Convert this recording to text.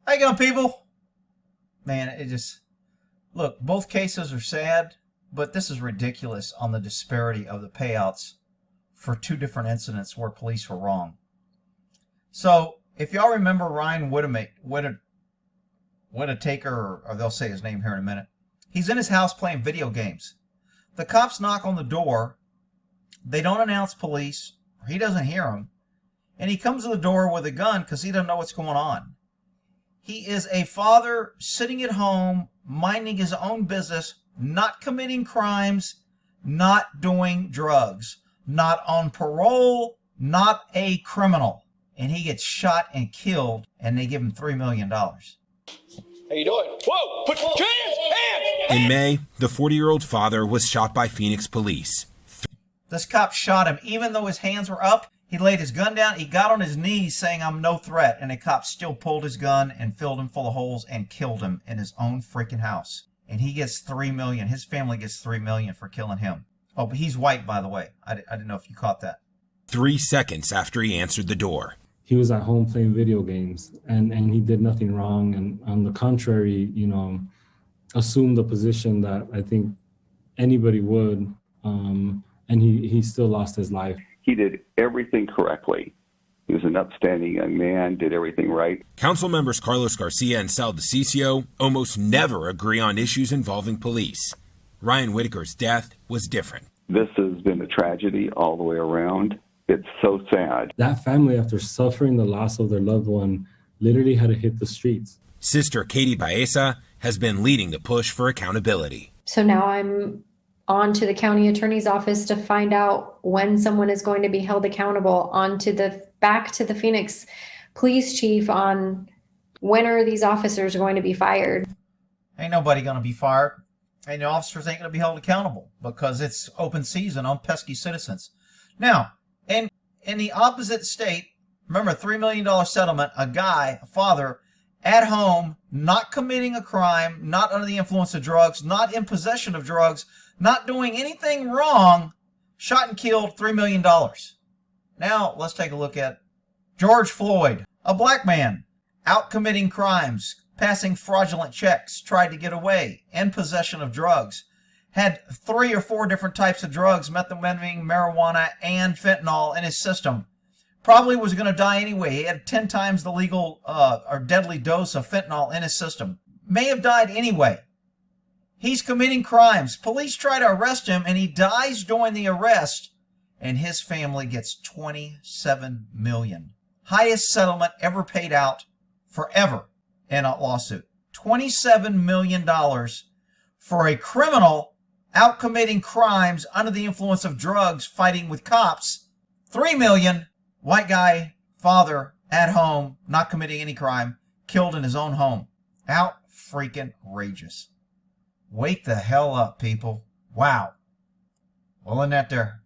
How you going, people? Man, it just... Look, both cases are sad, but this is ridiculous on the disparity of the payouts for two different incidents where police were wrong. So, if y'all remember Ryan Whitaker, or they'll say his name here in a minute, he's in his house playing video games. The cops knock on the door. They don't announce police. He doesn't hear them. And he comes to the door with a gun because he doesn't know what's going on. He is a father sitting at home, minding his own business, not committing crimes, not doing drugs, not on parole, not a criminal. And he gets shot and killed, and they give him $3 million. How you doing? Whoa! Put your hands! In May, the 40-year-old father was shot by Phoenix police. This cop shot him. Even though his hands were up, he laid his gun down. He got on his knees saying, "I'm no threat." And the cop still pulled his gun and filled him full of holes and killed him in his own freaking house. And he gets $3 million. His family gets $3 million for killing him. Oh, but he's white, by the way. I didn't know if you caught that. 3 seconds after he answered the door. He was at home playing video games, and he did nothing wrong. And on the contrary, assumed the position that I think anybody would. And he still lost his life. He did everything correctly. He was an upstanding young man, did everything right. Council members Carlos Garcia and Sal DeCiccio almost never agree on issues involving police. Ryan Whitaker's death was different. This has been a tragedy all the way around. It's so sad. That family, after suffering the loss of their loved one, literally had to hit the streets. Sister Katie Baeza has been leading the push for accountability. So now I'm on to the county attorney's office to find out when someone is going to be held accountable, back to the Phoenix police chief on when are these officers going to be fired. Ain't nobody going to be fired. And the officers ain't going to be held accountable because it's open season on pesky citizens. Now, in the opposite state, remember, $3 million settlement, a father, at home, not committing a crime, not under the influence of drugs, not in possession of drugs, not doing anything wrong, shot and killed, $3 million. Now, let's take a look at George Floyd, a black man, out committing crimes, passing fraudulent checks, tried to get away, in possession of drugs, had 3 or 4 different types of drugs, methamphetamine, marijuana, and fentanyl in his system. Probably was going to die anyway. He had 10 times the legal or deadly dose of fentanyl in his system. May have died anyway. He's committing crimes. Police try to arrest him, and he dies during the arrest, and his family gets $27 million. Highest settlement ever paid out forever in a lawsuit. $27 million for a criminal out committing crimes under the influence of drugs, fighting with cops. $3 million, white guy, father, at home, not committing any crime, killed in his own home. Out freaking outrageous. Wake the hell up, people. Wow. Well, isn't that there?